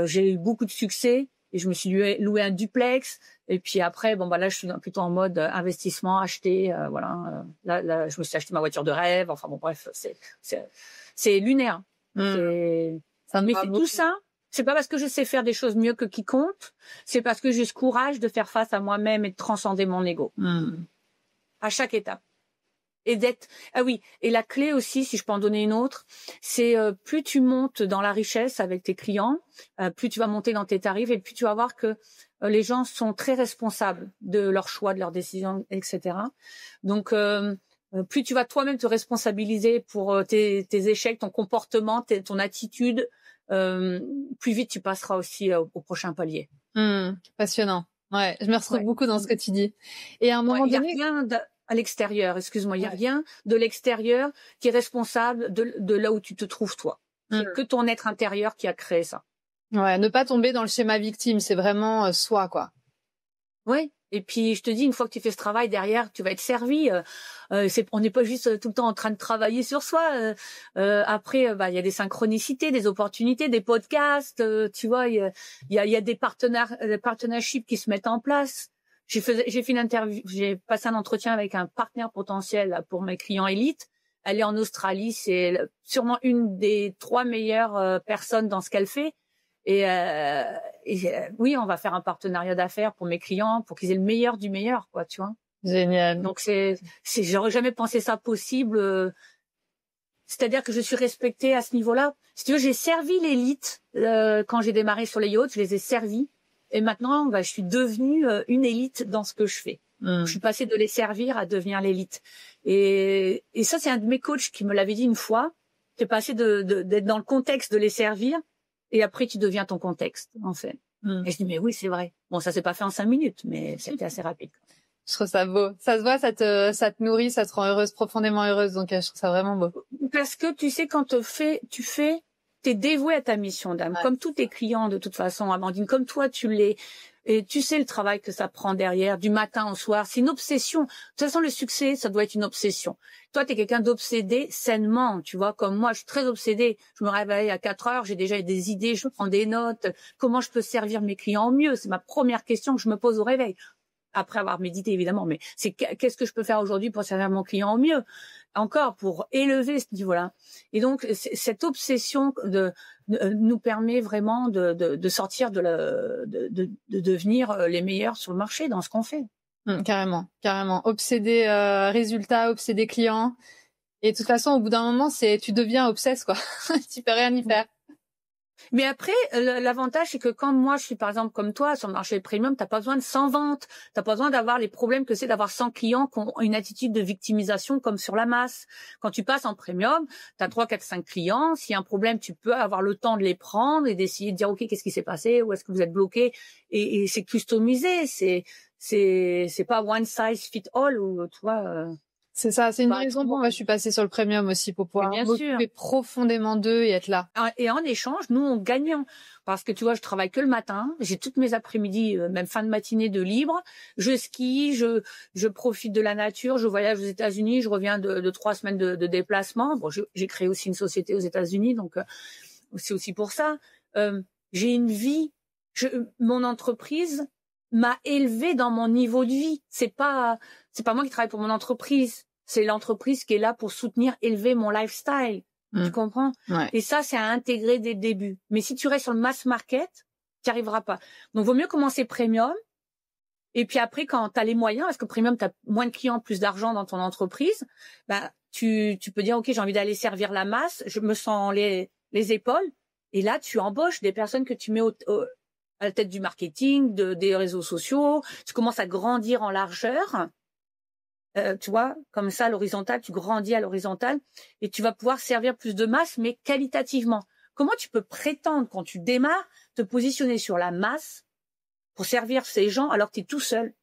j'ai eu beaucoup de succès. Et je me suis loué un duplex. Et puis après, là, je suis plutôt en mode investissement, acheter, voilà. Là, je me suis acheté ma voiture de rêve. Enfin bon, bref, c'est lunaire. Mais c'est tout ça. C'est pas parce que je sais faire des choses mieux que quiconque. C'est parce que j'ai ce courage de faire face à moi-même et de transcender mon ego. À chaque étape. Et et la clé aussi, si je peux en donner une autre, c'est plus tu montes dans la richesse avec tes clients, plus tu vas monter dans tes tarifs et plus tu vas voir que les gens sont très responsables de leurs choix, de leurs décisions, etc. Donc, plus tu vas toi-même te responsabiliser pour tes échecs, ton comportement, ton attitude, plus vite tu passeras aussi au prochain palier. Passionnant. Ouais, je me retrouve beaucoup dans ce que tu dis. Et à un moment donné... À l'extérieur, excuse-moi, il y a rien de l'extérieur qui est responsable de là où tu te trouves toi. C'est que ton être intérieur qui a créé ça. Ouais, ne pas tomber dans le schéma victime, c'est vraiment soi, quoi. Oui. Et puis je te dis, une fois que tu fais ce travail derrière, tu vas être servi. On n'est pas juste tout le temps en train de travailler sur soi. Après, il y a des synchronicités, des opportunités, des podcasts. Tu vois, il y a des partnerships qui se mettent en place. J'ai fait une interview, j'ai passé un entretien avec un partenaire potentiel pour mes clients élites. Elle est en Australie, c'est sûrement une des 3 meilleures personnes dans ce qu'elle fait. Et oui, on va faire un partenariat d'affaires pour mes clients, pour qu'ils aient le meilleur du meilleur, quoi, tu vois. Génial. Donc j'aurais jamais pensé ça possible C'est-à-dire que je suis respectée à ce niveau-là. Si tu veux, j'ai servi l'élite quand j'ai démarré sur les yachts, je les ai servis. Et maintenant, je suis devenue une élite dans ce que je fais. Je suis passée de les servir à devenir l'élite. Et ça, c'est un de mes coachs qui me l'avait dit une fois. T'es passé d'être dans le contexte de les servir et après tu deviens ton contexte, en fait. Et je dis, mais oui, c'est vrai. Bon, ça s'est pas fait en 5 minutes, mais c'était assez rapide. Je trouve ça beau. Ça se voit, ça te nourrit, ça te rend heureuse, profondément heureuse. Donc, je trouve ça vraiment beau. Parce que tu sais, quand t'es dévoué à ta mission d'âme. Ouais. Comme tous tes clients, de toute façon, Amandine, comme toi, tu l'es. Et tu sais le travail que ça prend derrière, du matin au soir. C'est une obsession. De toute façon, le succès, ça doit être une obsession. Toi, t'es quelqu'un d'obsédé sainement, tu vois. Comme moi, je suis très obsédée. Je me réveille à 4 heures, j'ai déjà des idées, je prends des notes. Comment je peux servir mes clients au mieux? C'est ma première question que je me pose au réveil. Après avoir médité, évidemment, mais c'est qu'est-ce que je peux faire aujourd'hui pour servir mon client au mieux? Encore, pour élever ce niveau-là. Et donc, cette obsession nous permet vraiment de sortir de devenir les meilleurs sur le marché dans ce qu'on fait. Carrément. Obsédé résultat, obsédé client. Et de toute façon, au bout d'un moment, tu deviens obsesse, quoi. Tu peux rien y faire. Mais après, l'avantage, c'est que quand moi, je suis par exemple comme toi, sur le marché premium, t'as pas besoin de 100 ventes. T'as pas besoin d'avoir les problèmes que c'est d'avoir 100 clients qui ont une attitude de victimisation comme sur la masse. Quand tu passes en premium, t'as 3, 4, 5 clients. S'il y a un problème, tu peux avoir le temps de les prendre et d'essayer de dire, OK, qu'est-ce qui s'est passé? Où est-ce que vous êtes bloqué? Et c'est customisé. C'est pas one size fit all ou, tu vois, C'est ça, c'est une raison pour moi je suis passée sur le premium aussi, pour pouvoir m'occuper profondément d'eux et être là. Et en échange, nous, on gagnons. Parce que tu vois, je travaille que le matin, j'ai toutes mes après-midi, même fin de matinée de libre. Je skie, je profite de la nature, je voyage aux États-Unis, je reviens de 3 semaines de déplacement. Bon, j'ai créé aussi une société aux États-Unis, donc c'est aussi pour ça. J'ai une vie, mon entreprise m'a élevée dans mon niveau de vie. C'est pas moi qui travaille pour mon entreprise. C'est l'entreprise qui est là pour soutenir, élever mon lifestyle. Tu comprends? Ouais. Et ça, c'est à intégrer dès le début. Mais si tu restes sur le mass market, tu n'y arriveras pas. Donc, vaut mieux commencer premium. Et puis après, quand tu as les moyens, parce que premium, tu as moins de clients, plus d'argent dans ton entreprise, tu peux dire, OK, j'ai envie d'aller servir la masse, je me sens les épaules. Et là, tu embauches des personnes que tu mets à la tête du marketing, des réseaux sociaux. Tu commences à grandir en largeur. Tu vois, comme ça, à l'horizontale, tu grandis à l'horizontale et tu vas pouvoir servir plus de masse, mais qualitativement. Comment tu peux prétendre, quand tu démarres, te positionner sur la masse pour servir ces gens alors que tu es tout seul?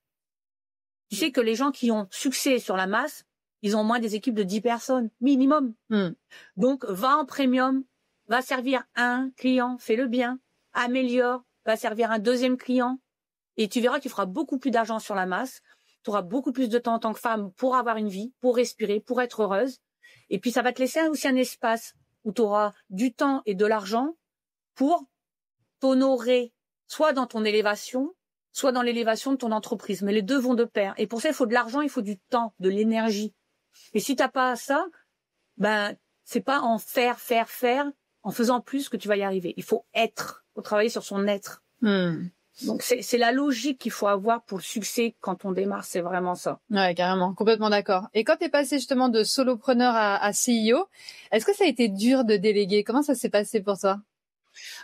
Tu sais que les gens qui ont succès sur la masse, ils ont au moins des équipes de 10 personnes, minimum. Donc, va en premium, va servir un client, fais-le bien, améliore, va servir un deuxième client et tu verras que tu feras beaucoup plus d'argent sur la masse. Tu auras beaucoup plus de temps en tant que femme pour avoir une vie, pour respirer, pour être heureuse. Et puis, ça va te laisser aussi un espace où tu auras du temps et de l'argent pour t'honorer, soit dans ton élévation, soit dans l'élévation de ton entreprise. Mais les deux vont de pair. Et pour ça, il faut de l'argent, il faut du temps, de l'énergie. Et si t'as pas ça, c'est pas en faire, en faisant plus que tu vas y arriver. Il faut être, il faut travailler sur son être. Donc, c'est la logique qu'il faut avoir pour le succès quand on démarre, c'est vraiment ça. Ouais, carrément, complètement d'accord. Et quand t'es passé justement de solopreneur à CEO, est-ce que ça a été dur de déléguer? Comment ça s'est passé pour toi?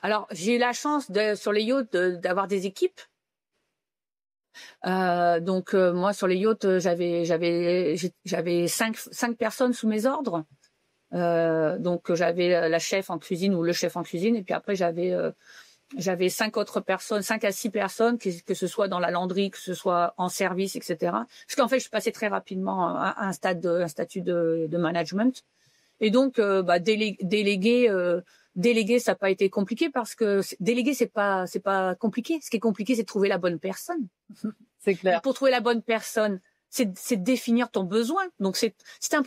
Alors, j'ai eu la chance sur les yachts d'avoir des équipes. Donc, moi, sur les yachts, j'avais 5 personnes sous mes ordres. Donc, j'avais la chef en cuisine ou le chef en cuisine. Et puis après, j'avais 5 autres personnes, 5 à 6 personnes, que ce soit dans la landrie, que ce soit en service, etc. Parce qu'en fait, je suis passée très rapidement à un statut de management. Et donc, déléguer, ça n'a pas été compliqué parce que déléguer, c'est pas compliqué. Ce qui est compliqué, c'est de trouver la bonne personne. C'est clair. Et pour trouver la bonne personne, c'est définir ton besoin. Donc, si t'as un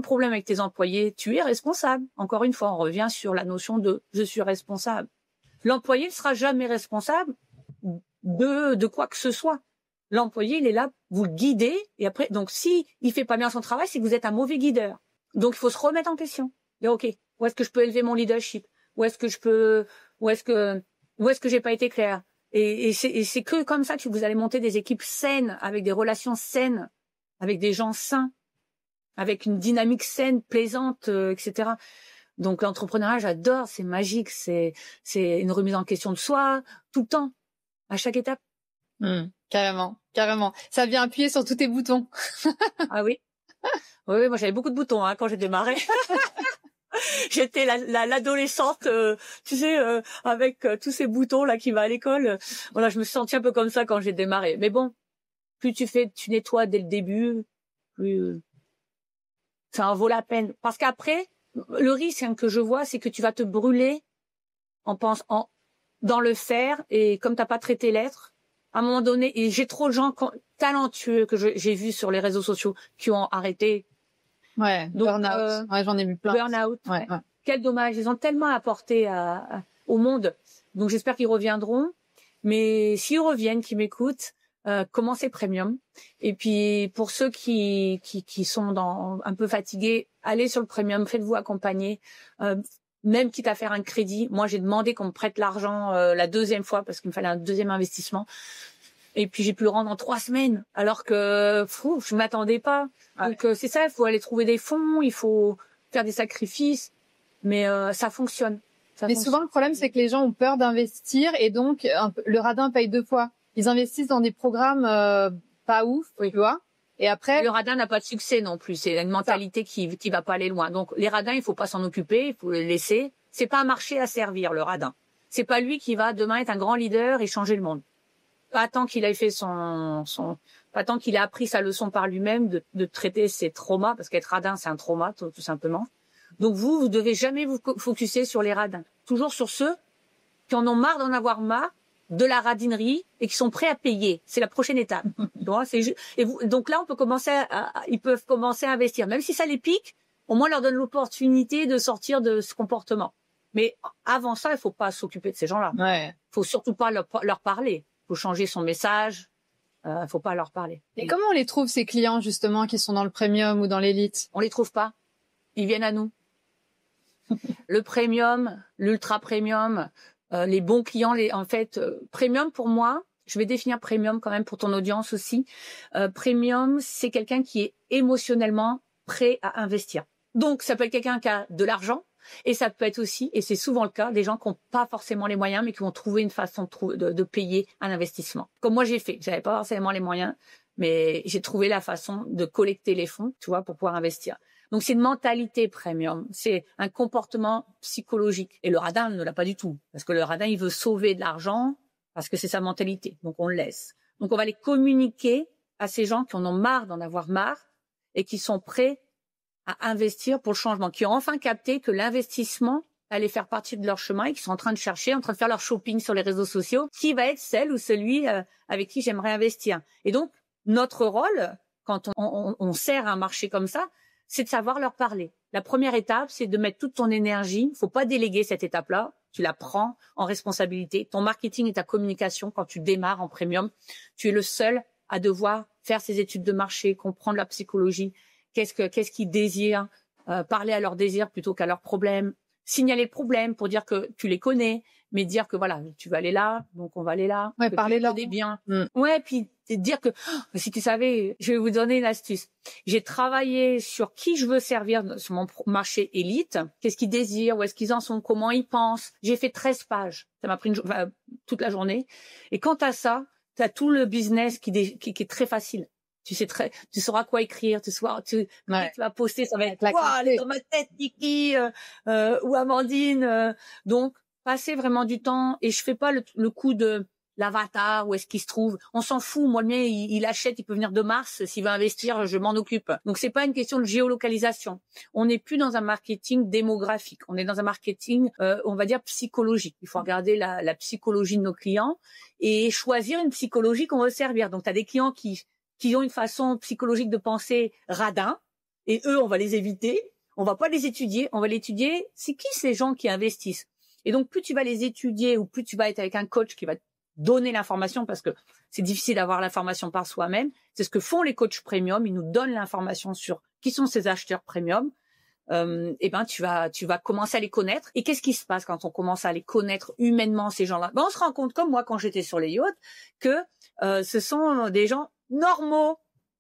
problème avec tes employés, tu es responsable. Encore une fois, on revient sur la notion de je suis responsable. L'employé ne sera jamais responsable de quoi que ce soit. L'employé, il est là, vous le guidez, et après, donc si il fait pas bien son travail, c'est que vous êtes un mauvais guideur. Donc il faut se remettre en question. Dire OK, où est-ce que je peux élever mon leadership? Où est-ce que j'ai pas été clair? Et c'est que comme ça que vous allez monter des équipes saines, avec des relations saines, avec des gens sains. avec une dynamique saine, plaisante, etc. Donc l'entrepreneuriat, j'adore, c'est magique, c'est une remise en question de soi tout le temps, à chaque étape. Carrément, carrément. Ça vient appuyer sur tous tes boutons. Ah oui. Oui, moi j'avais beaucoup de boutons quand j'ai démarré. J'étais l'adolescente, tu sais, avec tous ces boutons là qui va à l'école. Voilà, je me suis sentie un peu comme ça quand j'ai démarré. Mais bon, plus tu nettoies dès le début, plus ça en vaut la peine. Parce qu'après, le risque que je vois, c'est que tu vas te brûler dans le faire, et comme t'as pas traité l'être, à un moment donné, et j'ai trop de gens talentueux que j'ai vus sur les réseaux sociaux qui ont arrêté. Ouais, burn-out. Ouais, j'en ai vu plein. Burn-out. Ouais. Quel dommage. Ils ont tellement apporté au monde. Donc j'espère qu'ils reviendront. Mais s'ils reviennent, qu'ils m'écoutent, commencez Premium. Et puis pour ceux qui sont un peu fatigués, allez sur le Premium, faites-vous accompagner. Même quitte à faire un crédit. Moi, j'ai demandé qu'on me prête l'argent la deuxième fois parce qu'il me fallait un deuxième investissement. Et puis j'ai pu le rendre en 3 semaines, alors que je m'attendais pas. Ouais. Donc c'est ça, il faut aller trouver des fonds, il faut faire des sacrifices, mais ça fonctionne. Mais souvent le problème, c'est que les gens ont peur d'investir et donc le radin paye 2 fois. Ils investissent dans des programmes pas ouf, tu vois. Et après, le radin n'a pas de succès non plus. C'est une mentalité qui va pas aller loin. Donc les radins, il faut pas s'en occuper, il faut les laisser. C'est pas un marché à servir, le radin. C'est pas lui qui va demain être un grand leader et changer le monde. Pas tant qu'il a fait pas tant qu'il a appris sa leçon par lui-même de traiter ses traumas, parce qu'être radin, c'est un trauma, tout simplement. Donc vous devez jamais vous focuser sur les radins. Toujours sur ceux qui en ont marre d'en avoir marre de la radinerie et qui sont prêts à payer. C'est la prochaine étape. Donc là, ils peuvent commencer à investir. Même si ça les pique, au moins leur donne l'opportunité de sortir de ce comportement. Mais avant ça, il faut pas s'occuper de ces gens-là. Ouais. Faut surtout pas leur parler. Faut changer son message. Faut pas leur parler. Et comment on les trouve, ces clients, justement, qui sont dans le premium ou dans l'élite? On les trouve pas. Ils viennent à nous. Le premium, l'ultra premium, les bons clients, premium pour moi, je vais définir premium quand même pour ton audience aussi. Premium, c'est quelqu'un qui est émotionnellement prêt à investir. Donc, ça peut être quelqu'un qui a de l'argent. Et ça peut être aussi, et c'est souvent le cas, des gens qui n'ont pas forcément les moyens, mais qui vont trouver une façon de payer un investissement. Comme moi j'ai fait, j'avais pas forcément les moyens, mais j'ai trouvé la façon de collecter les fonds, tu vois, pour pouvoir investir. Donc c'est une mentalité premium, c'est un comportement psychologique. Et le radin ne l'a pas du tout, parce que le radin il veut sauver de l'argent, parce que c'est sa mentalité. Donc on le laisse. Donc on va les communiquer à ces gens qui en ont marre d'en avoir marre et qui sont prêts à investir pour le changement, qui ont enfin capté que l'investissement allait faire partie de leur chemin et qui sont en train de chercher, en train de faire leur shopping sur les réseaux sociaux, qui va être celle ou celui avec qui j'aimerais investir. Et donc, notre rôle, quand on sert un marché comme ça, c'est de savoir leur parler. La première étape, c'est de mettre toute ton énergie. Il faut pas déléguer cette étape-là. Tu la prends en responsabilité. Ton marketing et ta communication, quand tu démarres en premium, tu es le seul à devoir faire ces études de marché, comprendre la psychologie. Qu'est-ce qu'ils désirent, parler à leurs désirs plutôt qu'à leurs problèmes, signaler le problème pour dire que tu les connais, mais dire que voilà, tu vas aller là, donc on va aller là. Ouais, parler là. Bien. Ouais, puis dire que si tu savais, je vais vous donner une astuce. J'ai travaillé sur qui je veux servir sur mon marché élite, qu'est-ce qu'ils désirent, où est-ce qu'ils en sont, comment ils pensent. J'ai fait 13 pages. Ça m'a pris toute la journée. Et quant à ça, tu as tout le business qui est très facile. Tu sauras quoi écrire, tu vas poster, ça va être elle est dans ma tête, Niki ou Amandine. Donc, passer vraiment du temps, et je fais pas le coup de l'avatar, où est-ce qu'il se trouve. On s'en fout. Moi, le mien, il achète, il peut venir de Mars. S'il veut investir, je m'en occupe. Donc, c'est pas une question de géolocalisation. On n'est plus dans un marketing démographique. On est dans un marketing, on va dire, psychologique. Il faut regarder la psychologie de nos clients et choisir une psychologie qu'on veut servir. Donc, tu as des clients qui ont une façon psychologique de penser radin, et eux, on va les éviter, on va pas les étudier, on va l'étudier, c'est qui ces gens qui investissent. Et donc, plus tu vas les étudier, ou plus tu vas être avec un coach qui va te donner l'information, parce que c'est difficile d'avoir l'information par soi-même, c'est ce que font les coachs premium, ils nous donnent l'information sur qui sont ces acheteurs premium, et ben tu vas commencer à les connaître. Et qu'est-ce qui se passe quand on commence à les connaître humainement, ces gens-là? Ben, on se rend compte, comme moi quand j'étais sur les yachts, que ce sont des gens normaux,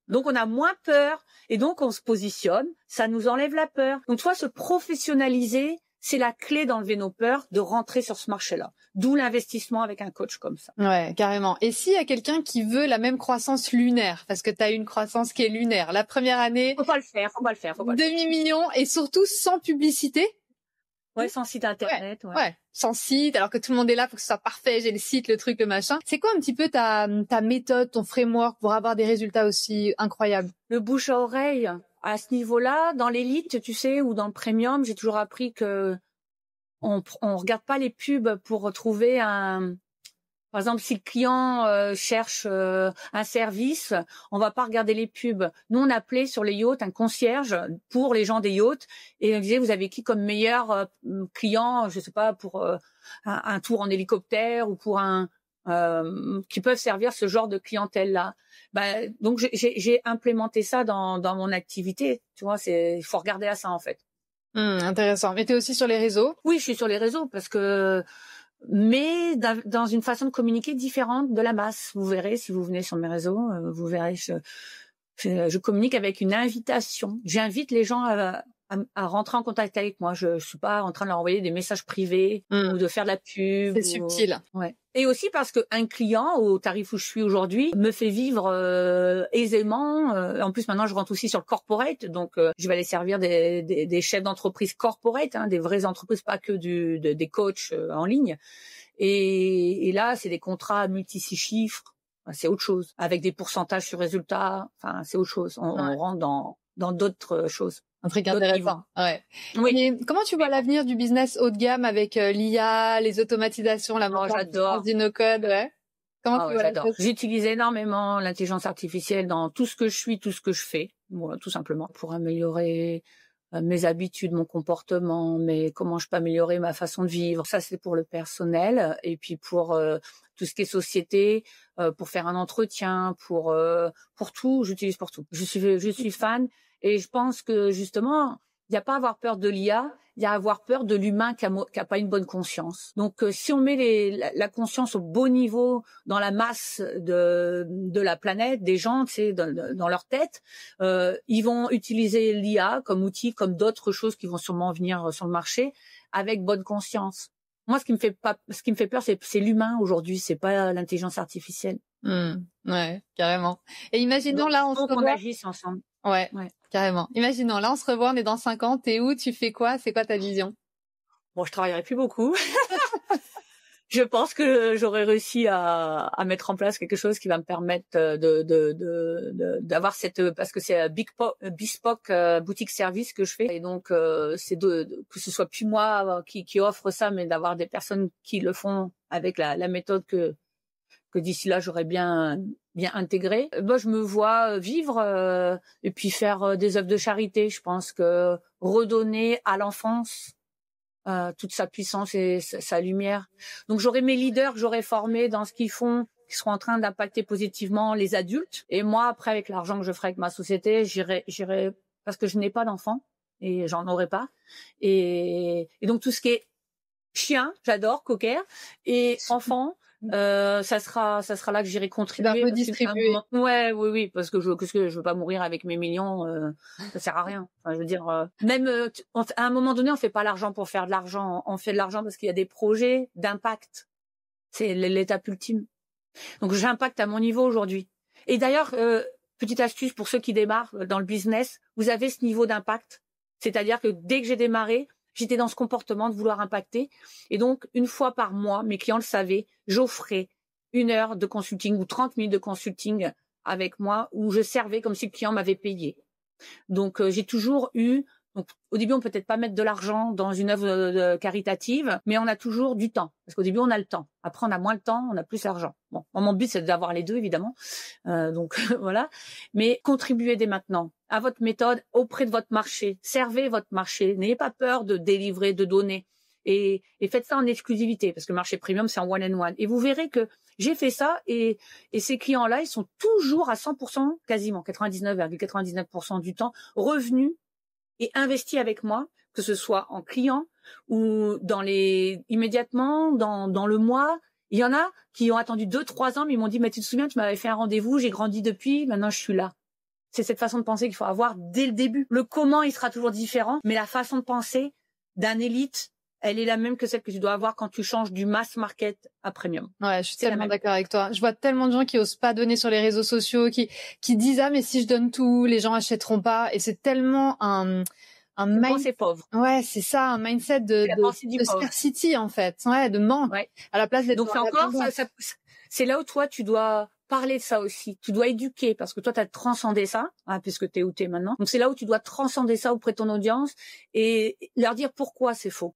Donc, on a moins peur et donc on se positionne. Ça nous enlève la peur. Donc, tu vois, se professionnaliser, c'est la clé d'enlever nos peurs, de rentrer sur ce marché-là. D'où l'investissement avec un coach comme ça. Ouais, carrément. Et s'il y a quelqu'un qui veut la même croissance lunaire, parce que tu as une croissance qui est lunaire, la première année, Faut pas le faire. demi-million et surtout sans publicité. Ouais, sans site internet. Ouais, sans site, alors que tout le monde est là pour que ce soit parfait, j'ai le site, le truc, le machin. C'est quoi un petit peu ta méthode, ton framework pour avoir des résultats aussi incroyables? Le bouche à oreille, à ce niveau-là, dans l'élite, tu sais, ou dans le premium, j'ai toujours appris que on regarde pas les pubs pour trouver par exemple, si le client cherche un service, on va pas regarder les pubs. Nous, on appelait sur les yachts un concierge pour les gens des yachts et on disait, vous avez qui comme meilleur client, je sais pas, pour un tour en hélicoptère ou pour qui peuvent servir ce genre de clientèle-là. Donc, j'ai implémenté ça dans mon activité. Tu vois, il faut regarder à ça, en fait. Intéressant. Mais tu es aussi sur les réseaux? Oui, je suis sur les réseaux mais dans une façon de communiquer différente de la masse. Vous verrez, si vous venez sur mes réseaux, vous verrez, je communique avec une invitation. J'invite les gens à rentrer en contact avec moi. Je suis pas en train de leur envoyer des messages privés ou de faire de la pub. C'est subtil. Ouais. Et aussi parce qu'un client au tarif où je suis aujourd'hui me fait vivre aisément. En plus, maintenant, je rentre aussi sur le corporate, donc je vais aller servir des chefs d'entreprise corporate, des vraies entreprises, pas que des coachs en ligne. Et là, c'est des contrats multi-6 chiffres. Enfin, c'est autre chose, avec des pourcentages sur résultats. Enfin, c'est autre chose. On rentre dans d'autres choses. Un truc intéressant. Ouais. Oui. Et comment tu vois l'avenir du business haut de gamme avec l'IA, les automatisations, la montée du no-code, ouais? Comment tu vois j'adore. J'utilise énormément l'intelligence artificielle dans tout ce que je suis, tout ce que je fais. Voilà, tout simplement. Pour améliorer mes habitudes, mon comportement, comment je peux améliorer ma façon de vivre. Ça, c'est pour le personnel. Et puis pour tout ce qui est société, pour faire un entretien, pour tout, j'utilise pour tout. Je suis fan. Et je pense que justement, il n'y a pas à avoir peur de l'IA, il y a à avoir peur de l'humain qui a pas une bonne conscience. Donc, si on met la conscience au beau niveau dans la masse de la planète, des gens, tu sais, dans leur tête, ils vont utiliser l'IA comme outil, comme d'autres choses qui vont sûrement venir sur le marché, avec bonne conscience. Moi, ce qui me fait peur, c'est l'humain aujourd'hui, c'est pas l'intelligence artificielle. Ouais, carrément. Et imaginons là, on agisse ensemble. Ouais, carrément. Imaginons, là, on se revoit, on est dans 5 ans, t'es où, tu fais quoi, c'est quoi ta vision? Bon, je travaillerai plus beaucoup. Je pense que j'aurais réussi à mettre en place quelque chose qui va me permettre d'avoir parce que c'est bespoke boutique service que je fais. Et donc, c'est que ce soit plus moi qui offre ça, mais d'avoir des personnes qui le font avec la méthode que d'ici là j'aurais bien intégré. Moi, je me vois vivre et puis faire des œuvres de charité. Je pense que redonner à l'enfance toute sa puissance et sa lumière. Donc j'aurai mes leaders que j'aurai formés dans ce qu'ils font, qui seront en train d'impacter positivement les adultes. Et moi, après, avec l'argent que je ferai avec ma société, j'irai parce que je n'ai pas d'enfants et j'en aurai pas. Et donc tout ce qui est chien, j'adore, cocker, et enfant. Ça sera là que j'irai contribuer. Redistribuer. Oui, parce que je veux pas mourir avec mes millions, ça sert à rien. Enfin, je veux dire, même à un moment donné, on fait pas l'argent pour faire de l'argent, on fait de l'argent parce qu'il y a des projets d'impact. C'est l'étape ultime. Donc j'impacte à mon niveau aujourd'hui. Et d'ailleurs, petite astuce pour ceux qui démarrent dans le business, vous avez ce niveau d'impact. C'est-à-dire que dès que j'ai démarré, j'étais dans ce comportement de vouloir impacter. Et donc, une fois par mois, mes clients le savaient, j'offrais 1 heure de consulting ou 30 minutes de consulting avec moi où je servais comme si le client m'avait payé. Donc, j'ai toujours eu... Donc, au début, on peut peut-être pas mettre de l'argent dans une œuvre caritative, mais on a toujours du temps. Parce qu'au début, on a le temps. Après, on a moins le temps, on a plus l'argent. Bon, mon but, c'est d'avoir les deux, évidemment. Donc, voilà. Mais contribuez dès maintenant à votre méthode auprès de votre marché. Servez votre marché. N'ayez pas peur de délivrer, de donner. Et faites ça en exclusivité, parce que le marché premium, c'est en one-on-one. Et vous verrez que j'ai fait ça, et ces clients-là, ils sont toujours à 100%, quasiment 99,99% du temps, revenus et investis avec moi, que ce soit en client ou immédiatement, dans le mois. Il y en a qui ont attendu 2-3 ans, mais ils m'ont dit, mais tu te souviens, tu m'avais fait un rendez-vous, j'ai grandi depuis, maintenant je suis là. C'est cette façon de penser qu'il faut avoir dès le début. Le comment, il sera toujours différent, mais la façon de penser d'un élite, elle est la même que celle que tu dois avoir quand tu changes du mass market à premium. Ouais, je suis tellement d'accord avec toi. Je vois tellement de gens qui osent pas donner sur les réseaux sociaux, qui disent ah mais si je donne tout, les gens achèteront pas. Et c'est tellement un mindset pauvre. Ouais, c'est ça, un mindset de scarcity en fait, ouais, de manque. Ouais. À la place d'être. Donc c'est encore c'est là où toi tu dois parler de ça aussi. Tu dois éduquer parce que toi tu as transcendé ça, puisque t'es où t'es maintenant. Donc c'est là où tu dois transcender ça auprès de ton audience et leur dire pourquoi c'est faux.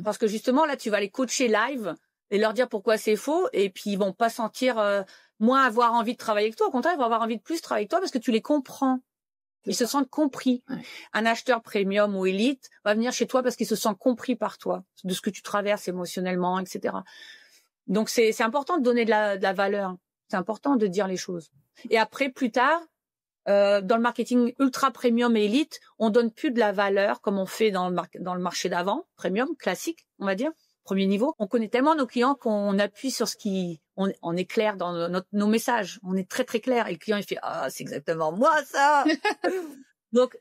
Parce que justement, là, tu vas les coacher live et leur dire pourquoi c'est faux et puis ils vont pas sentir moins avoir envie de travailler avec toi. Au contraire, ils vont avoir envie de plus travailler avec toi parce que tu les comprends. Ils se sentent compris. Ouais. Un acheteur premium ou élite va venir chez toi parce qu'il se sent compris par toi, de ce que tu traverses émotionnellement, etc. Donc, c'est important de donner de la valeur. C'est important de dire les choses. Et après, plus tard, dans le marketing ultra premium et élite, on donne plus de la valeur comme on fait dans le marché d'avant, premium, classique, on va dire, premier niveau. On connaît tellement nos clients qu'on appuie sur on est clair dans nos messages. On est très, très clair. Et le client, il fait, c'est exactement moi, ça! Donc,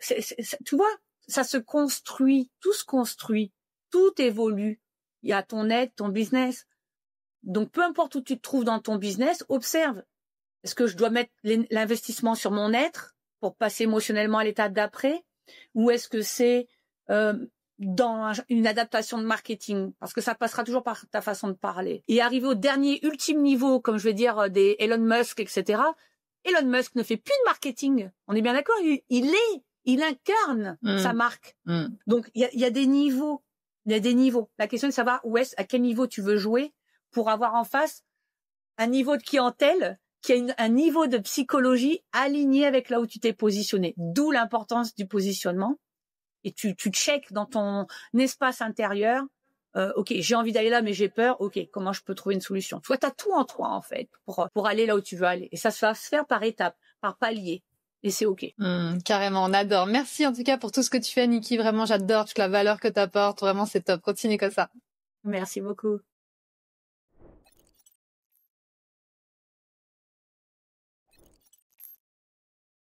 tu vois, ça se construit, tout se construit, tout évolue. Il y a ton aide, ton business. Donc, peu importe où tu te trouves dans ton business, observe. Est-ce que je dois mettre l'investissement sur mon être pour passer émotionnellement à l'étape d'après, ou est-ce que c'est dans une adaptation de marketing, parce que ça passera toujours par ta façon de parler. Et arriver au dernier ultime niveau, comme je vais dire des Elon Musk, etc. Elon Musk ne fait plus de marketing. On est bien d'accord. Il incarne sa marque. Donc il y a des niveaux. Il y a des niveaux. La question est de savoir à quel niveau tu veux jouer pour avoir en face un niveau de clientèle qui a un niveau de psychologie aligné avec là où tu t'es positionné. D'où l'importance du positionnement. Et tu checkes dans ton espace intérieur, ok, j'ai envie d'aller là, mais j'ai peur, ok, comment je peux trouver une solution? Tu vois, t'as tout en toi, en fait, pour aller là où tu veux aller. Et ça va se faire par étapes, par paliers. Et c'est ok. Carrément, on adore. Merci en tout cas pour tout ce que tu fais, Nikki. Vraiment, j'adore toute la valeur que tu apportes. Vraiment, c'est top. Continue comme ça. Merci beaucoup.